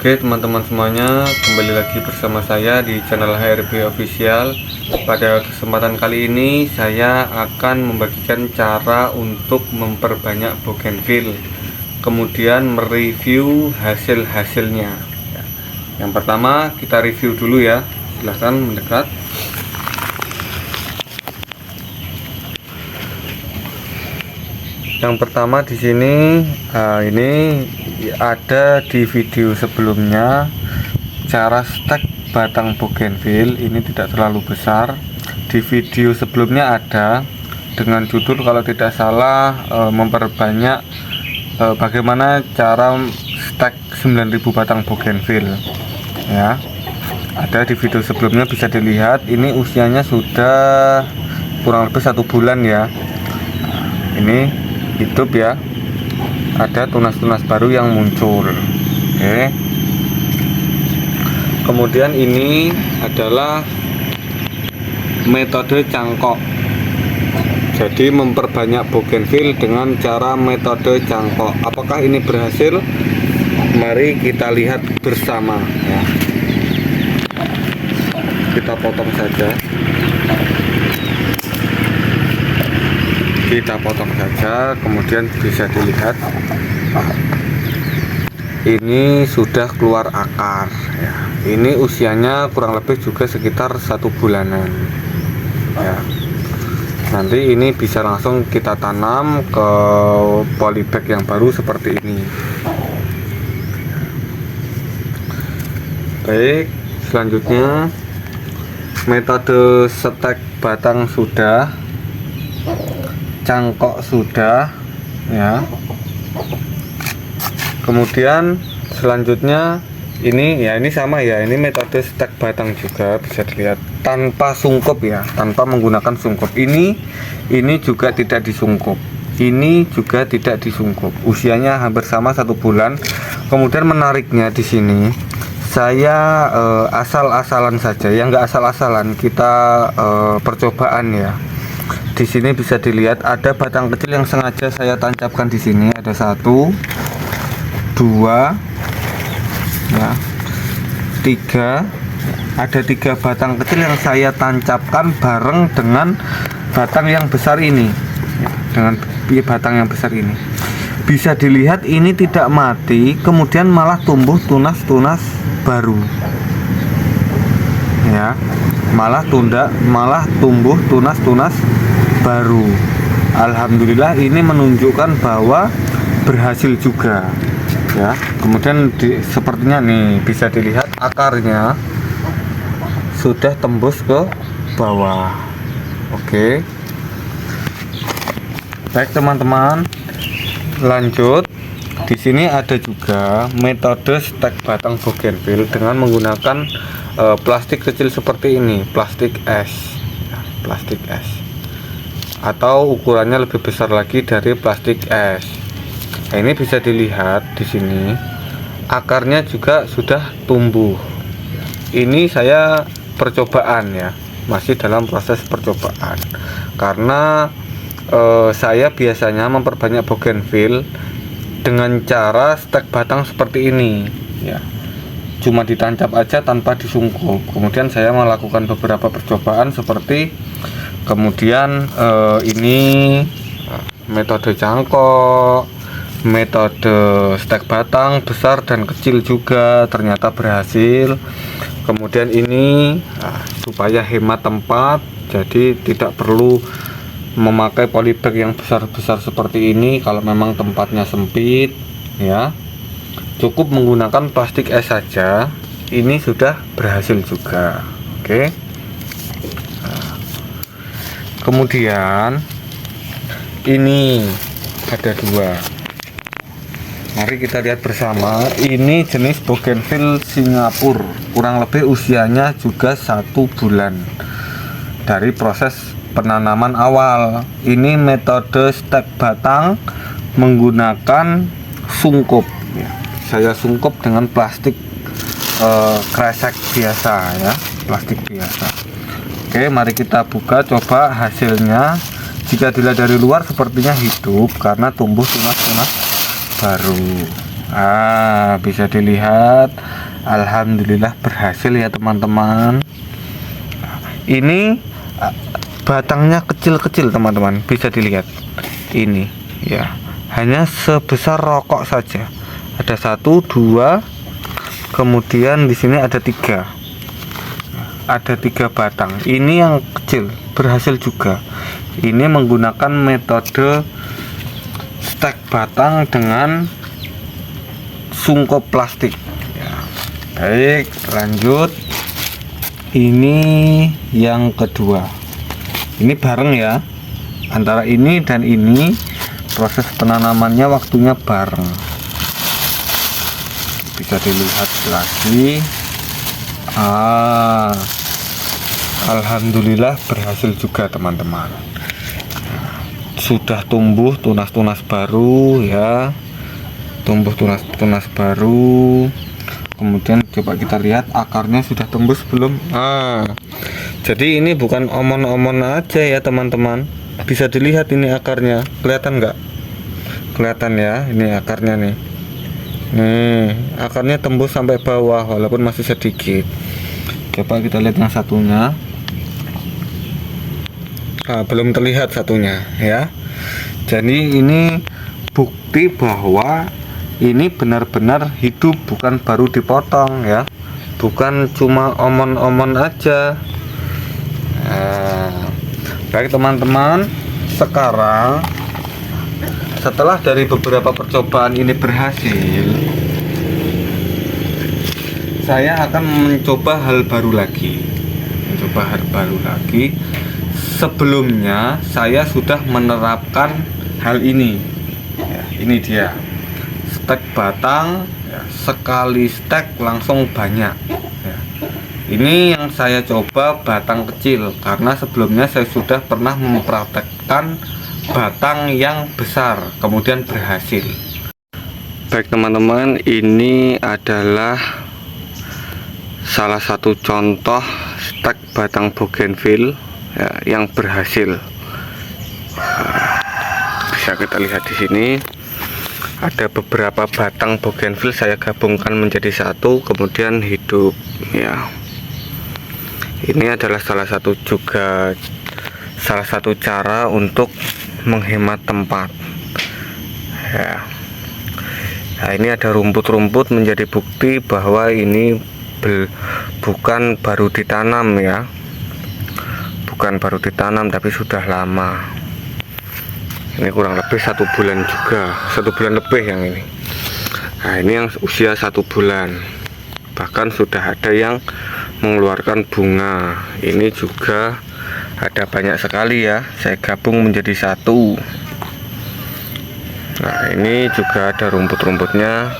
Oke teman-teman semuanya, kembali lagi bersama saya di channel HRB Official. Pada kesempatan kali ini saya akan membagikan cara untuk memperbanyak bougainville, kemudian mereview hasil-hasilnya. Yang pertama kita review dulu ya, silahkan mendekat. Yang pertama di sini, ini ada di video sebelumnya cara stek batang bougainville. Ini tidak terlalu besar. Di video sebelumnya ada dengan judul kalau tidak salah memperbanyak bagaimana cara stek 9000 batang bougainville ya. Ada di video sebelumnya, bisa dilihat. Ini usianya sudah kurang lebih 1 bulan ya. Ini hidup ya, ada tunas-tunas baru yang muncul. Oke. Kemudian ini adalah metode cangkok. Jadi memperbanyak bougainville dengan cara metode cangkok. Apakah ini berhasil? Mari kita lihat bersama ya. Kita potong saja. Kemudian bisa dilihat ini sudah keluar akar ya. Ini usianya kurang lebih juga sekitar 1 bulanan ya. Nanti ini bisa langsung kita tanam ke polybag yang baru seperti ini. Baik, selanjutnya metode stek batang sudah, cangkok sudah ya. Kemudian selanjutnya ini ya, ini sama ya, ini metode stek batang juga, bisa dilihat tanpa sungkup ya, tanpa menggunakan sungkup. Ini juga tidak disungkup, ini juga tidak disungkup. Usianya hampir sama 1 bulan. Kemudian menariknya di sini saya asal-asalan saja ya, nggak asal-asalan, kita percobaan ya. Di sini bisa dilihat ada batang kecil yang sengaja saya tancapkan di sini. Ada 1, 2, ya, 3. Ada 3 batang kecil yang saya tancapkan bareng dengan batang yang besar ini. Dengan batang yang besar ini, bisa dilihat ini tidak mati, kemudian malah tumbuh tunas-tunas baru. Ya, malah tumbuh tunas-tunas baru. Alhamdulillah, ini menunjukkan bahwa berhasil juga ya. Kemudian sepertinya nih bisa dilihat akarnya sudah tembus ke bawah. Oke. Baik teman-teman, lanjut. Di sini ada juga metode stek batang bougainville dengan menggunakan plastik kecil seperti ini, plastik es ya, plastik es, atau ukurannya lebih besar lagi dari plastik es. Nah, ini bisa dilihat di sini akarnya juga sudah tumbuh. Ini saya percobaan ya, masih dalam proses percobaan, karena saya biasanya memperbanyak bougainville dengan cara stek batang seperti ini ya, cuma ditancap aja tanpa disungkup. Kemudian saya melakukan beberapa percobaan seperti kemudian ini metode cangkok, metode stek batang besar dan kecil juga ternyata berhasil. Kemudian ini supaya hemat tempat, jadi tidak perlu memakai polybag yang besar-besar seperti ini kalau memang tempatnya sempit ya. Cukup menggunakan plastik es saja, ini sudah berhasil juga. Oke. Kemudian ini ada 2. Mari kita lihat bersama. Ini jenis bougainville Singapura, kurang lebih usianya juga 1 bulan dari proses penanaman awal. Ini metode stek batang menggunakan sungkup ya. Saya sungkup dengan plastik kresek biasa ya, plastik biasa. Oke, mari kita buka coba hasilnya. Jika dilihat dari luar sepertinya hidup karena tumbuh tunas-tunas baru. Bisa dilihat Alhamdulillah berhasil ya teman-teman. Ini batangnya kecil-kecil teman-teman, bisa dilihat ini ya, hanya sebesar rokok saja. Ada 1, 2, kemudian di sini ada 3, ada 3 batang. Ini yang kecil berhasil juga. Ini menggunakan metode stek batang dengan sungkup plastik ya. Baik, lanjut. Ini yang kedua. Ini bareng ya, antara ini dan ini proses penanamannya waktunya bareng. Bisa dilihat lagi. Alhamdulillah berhasil juga teman-teman. Sudah tumbuh tunas-tunas baru ya, tumbuh tunas-tunas baru. Kemudian coba kita lihat akarnya sudah tembus belum. Jadi ini bukan omon-omon aja ya teman-teman, bisa dilihat ini akarnya, kelihatan nggak? Kelihatan ya, ini akarnya nih. Nih, akarnya tembus sampai bawah walaupun masih sedikit. Coba kita lihat yang satunya. Belum terlihat satunya ya. Jadi ini bukti bahwa ini benar-benar hidup, bukan baru dipotong ya, bukan cuma omon-omon aja. Baik teman-teman, sekarang setelah dari beberapa percobaan ini berhasil, saya akan mencoba hal baru lagi. Sebelumnya saya sudah menerapkan hal ini ya, ini dia stek batang ya, sekali stek langsung banyak ya. Ini yang saya coba batang kecil, karena sebelumnya saya sudah pernah mempraktekkan batang yang besar kemudian berhasil. Baik teman-teman, ini adalah salah satu contoh stek batang bougainville ya, yang berhasil. Bisa kita lihat di sini ada beberapa batang bougainville saya gabungkan menjadi satu kemudian hidup ya. Ini adalah salah satu cara untuk menghemat tempat ya. Nah, ini ada rumput-rumput menjadi bukti bahwa ini bukan baru ditanam ya, bukan baru ditanam tapi sudah lama. Ini kurang lebih 1 bulan juga, 1 bulan lebih yang ini. Nah, ini yang usia 1 bulan, bahkan sudah ada yang mengeluarkan bunga. Ini juga ada banyak sekali ya, saya gabung menjadi satu. Nah, ini juga ada rumput-rumputnya,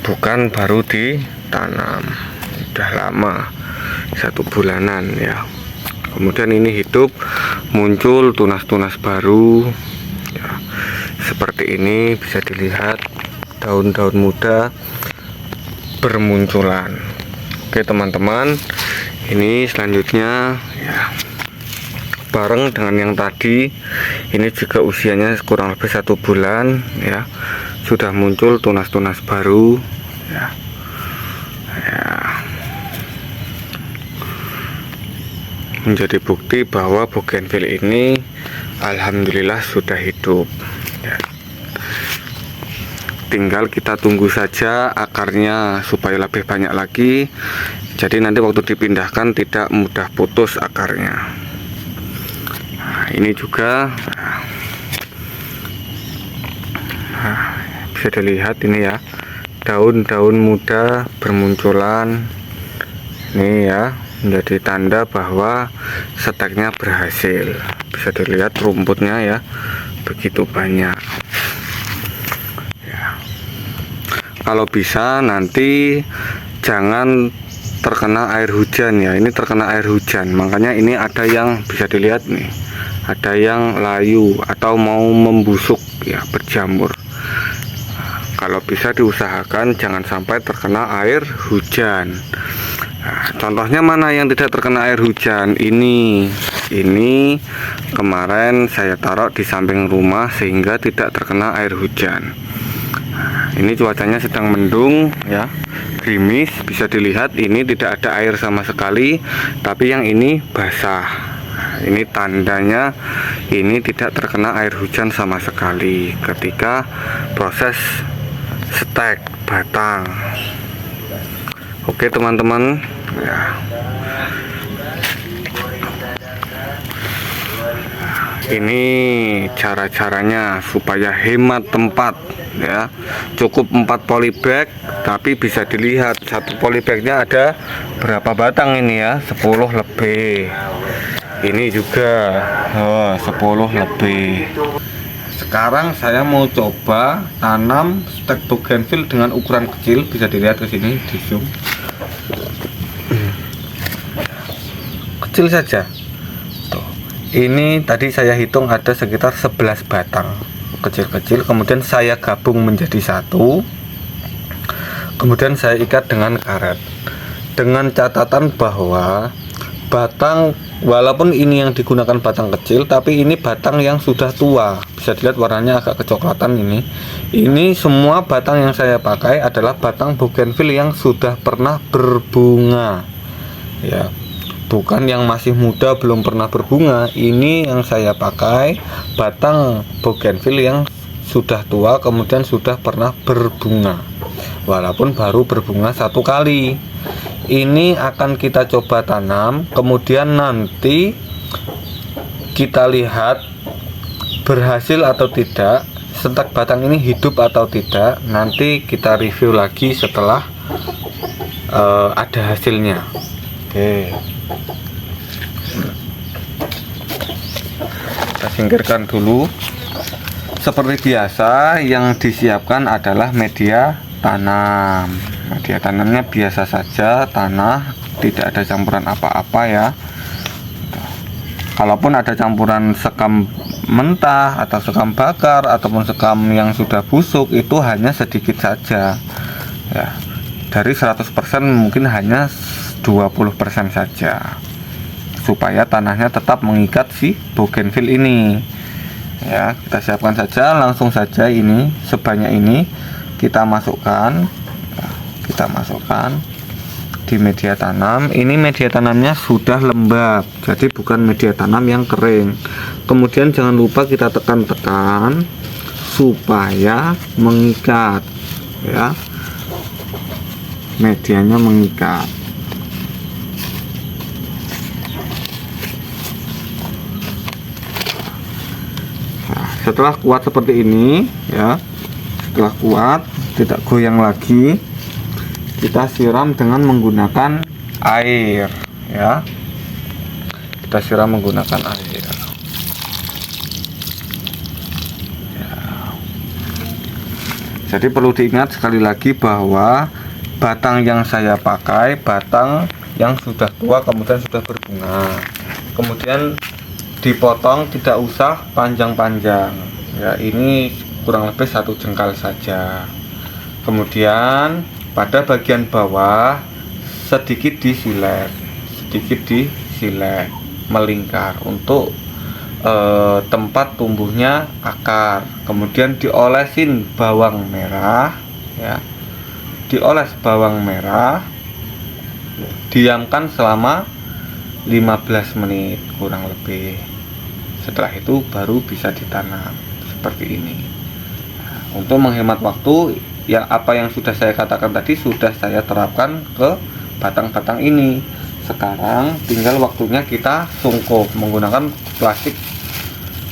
bukan baru ditanam, sudah lama, 1 bulanan ya. Kemudian ini hidup, muncul tunas-tunas baru ya, seperti ini. Bisa dilihat daun-daun muda bermunculan. Oke teman-teman, ini selanjutnya ya, bareng dengan yang tadi, ini juga usianya kurang lebih 1 bulan ya, sudah muncul tunas-tunas baru ya. Menjadi bukti bahwa bougainville ini alhamdulillah sudah hidup ya. Tinggal kita tunggu saja akarnya supaya lebih banyak lagi, jadi nanti waktu dipindahkan tidak mudah putus akarnya. Nah, ini juga bisa dilihat ini ya, daun-daun muda bermunculan ini ya, menjadi tanda bahwa steknya berhasil. Bisa dilihat rumputnya ya, begitu banyak ya. Kalau bisa nanti jangan terkena air hujan ya, ini terkena air hujan, makanya ini ada yang bisa dilihat nih, ada yang layu atau mau membusuk ya, berjamur. Kalau bisa diusahakan jangan sampai terkena air hujan. Nah, contohnya mana yang tidak terkena air hujan? Ini kemarin saya taruh di samping rumah sehingga tidak terkena air hujan. Ini cuacanya sedang mendung ya, gerimis. Bisa dilihat ini tidak ada air sama sekali, tapi yang ini basah. Ini tandanya ini tidak terkena air hujan sama sekali ketika proses stek batang. Oke teman-teman ya. Ini cara-caranya supaya hemat tempat ya. Cukup 4 polybag, tapi bisa dilihat satu polybagnya ada berapa batang ini ya, 10 lebih. Ini juga 10 lebih. Sekarang saya mau coba tanam stek bougainville dengan ukuran kecil. Bisa dilihat ke sini di zoom. Kecil saja. Ini tadi saya hitung ada sekitar 11 batang kecil-kecil, kemudian saya gabung menjadi satu, kemudian saya ikat dengan karet, dengan catatan bahwa batang, walaupun ini yang digunakan batang kecil, tapi ini batang yang sudah tua. Bisa dilihat warnanya agak kecoklatan ini. Ini semua batang yang saya pakai adalah batang bougainville yang sudah pernah berbunga ya, bukan yang masih muda belum pernah berbunga. Ini yang saya pakai batang bougainville yang sudah tua kemudian sudah pernah berbunga, walaupun baru berbunga satu kali. Ini akan kita coba tanam, kemudian nanti kita lihat berhasil atau tidak, stek batang ini hidup atau tidak. Nanti kita review lagi setelah ada hasilnya. Oke, kita singkirkan dulu. Seperti biasa yang disiapkan adalah media tanam. Media tanamnya biasa saja, tanah, tidak ada campuran apa-apa ya. Kalaupun ada campuran sekam mentah atau sekam bakar ataupun sekam yang sudah busuk, itu hanya sedikit saja ya. Dari 100% mungkin hanya 20% saja, supaya tanahnya tetap mengikat si bougainville ini ya. Kita siapkan saja, langsung saja ini sebanyak ini kita masukkan di media tanam. Ini media tanamnya sudah lembab, jadi bukan media tanam yang kering. Kemudian jangan lupa kita tekan-tekan supaya mengikat ya, medianya mengikat. Nah, setelah kuat seperti ini ya, setelah kuat tidak goyang lagi, kita siram dengan menggunakan air ya. Kita siram menggunakan air ya. Jadi perlu diingat sekali lagi bahwa batang yang saya pakai batang yang sudah tua kemudian sudah berbunga, kemudian dipotong, tidak usah panjang-panjang ya, ini kurang lebih 1 jengkal saja. Kemudian pada bagian bawah sedikit disilet melingkar untuk tempat tumbuhnya akar. Kemudian diolesin bawang merah ya, dioles bawang merah, diamkan selama 15 menit kurang lebih. Setelah itu baru bisa ditanam seperti ini. Nah, untuk menghemat waktu, yang apa yang sudah saya katakan tadi sudah saya terapkan ke batang-batang ini. Sekarang tinggal waktunya kita sungkup menggunakan plastik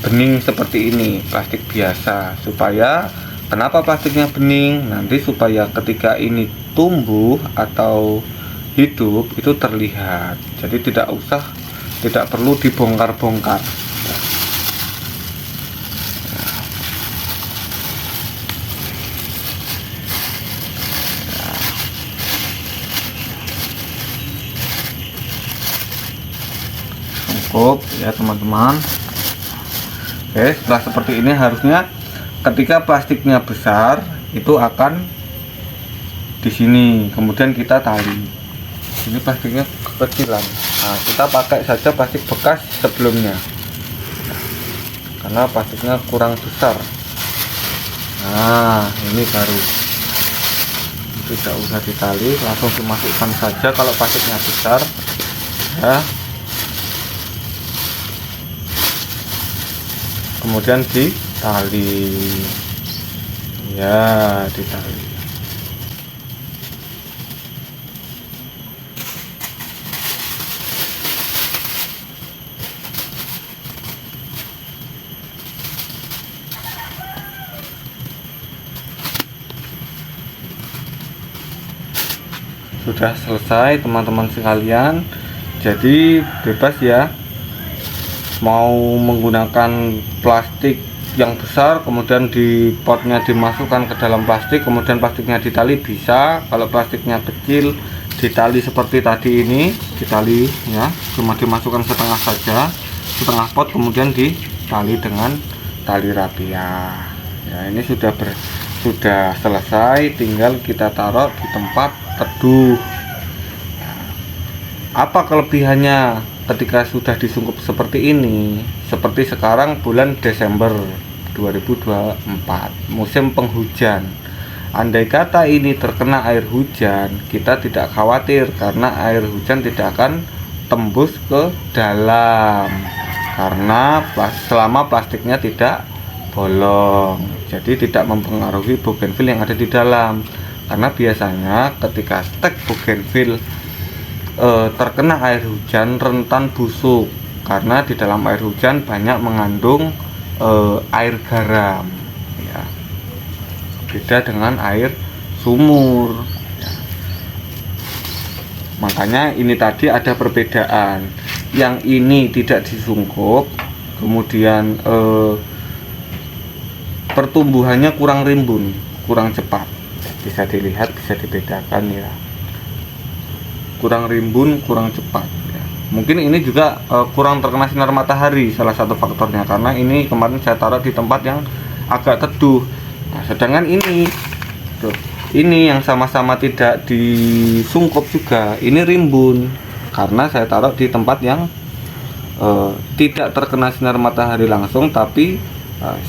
bening seperti ini, plastik biasa. Supaya, kenapa plastiknya bening? Nanti supaya ketika ini tumbuh atau hidup itu terlihat. Jadi tidak perlu dibongkar-bongkar. Ya teman-teman. Oke, setelah seperti ini harusnya ketika plastiknya besar itu akan di sini, kemudian kita tali. Ini plastiknya kecilan. Nah, kita pakai saja plastik bekas sebelumnya karena plastiknya kurang besar. Nah, ini baru, tidak usah ditali, langsung dimasukkan saja kalau plastiknya besar ya. Kemudian ditali ya, ditali. Sudah selesai teman-teman sekalian, jadi bebas ya, mau menggunakan plastik yang besar kemudian di potnya dimasukkan ke dalam plastik, kemudian plastiknya ditali bisa. Kalau plastiknya kecil ditali seperti tadi ini, ditali ya, cuma dimasukkan setengah saja, setengah pot, kemudian ditali dengan tali rapia ya. Ini sudah selesai, tinggal kita taruh di tempat teduh. Apa kelebihannya ketika sudah disungkup seperti ini? Seperti sekarang bulan Desember 2024, musim penghujan. Andai kata ini terkena air hujan, kita tidak khawatir karena air hujan tidak akan tembus ke dalam, karena selama plastiknya tidak bolong, jadi tidak mempengaruhi bougainville yang ada di dalam. Karena biasanya ketika stek bougainville terkena air hujan rentan busuk, karena di dalam air hujan banyak mengandung air garam ya. Beda dengan air sumur ya. Makanya ini tadi ada perbedaan, yang ini tidak disungkup, kemudian pertumbuhannya kurang rimbun, kurang cepat, bisa dilihat, bisa dibedakan ya, kurang rimbun, kurang cepat ya. Mungkin ini juga kurang terkena sinar matahari, salah satu faktornya, karena ini kemarin saya taruh di tempat yang agak teduh. Nah, sedangkan ini tuh, ini yang sama-sama tidak disungkup juga, ini rimbun karena saya taruh di tempat yang tidak terkena sinar matahari langsung, tapi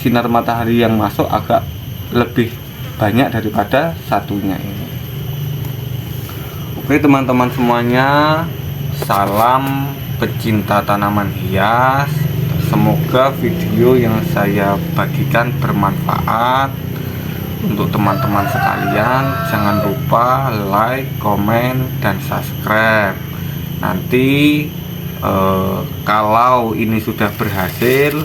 sinar matahari yang masuk agak lebih banyak daripada satunya ini. Oke teman-teman semuanya, salam pecinta tanaman hias. Semoga video yang saya bagikan bermanfaat untuk teman-teman sekalian. Jangan lupa like, komen, dan subscribe. Nanti kalau ini sudah berhasil,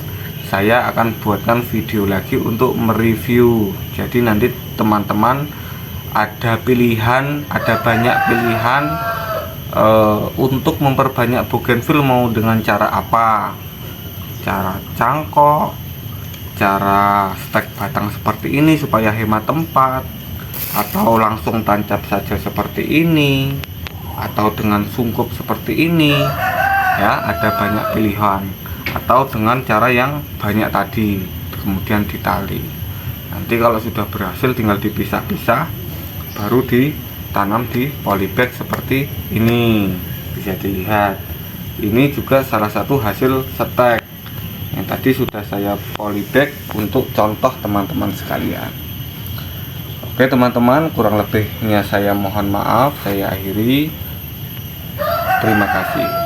saya akan buatkan video lagi untuk mereview. Jadi nanti teman-teman ada pilihan, ada banyak pilihan untuk memperbanyak bougainville, mau dengan cara apa, cara cangkok, cara stek batang seperti ini supaya hemat tempat, atau langsung tancap saja seperti ini, atau dengan sungkup seperti ini ya, ada banyak pilihan, atau dengan cara yang banyak tadi kemudian ditali. Nanti kalau sudah berhasil tinggal dipisah-pisah, baru ditanam di polybag seperti ini. Bisa dilihat, ini juga salah satu hasil stek yang tadi sudah saya polybag untuk contoh teman-teman sekalian. Oke teman-teman, kurang lebihnya saya mohon maaf, saya akhiri. Terima kasih.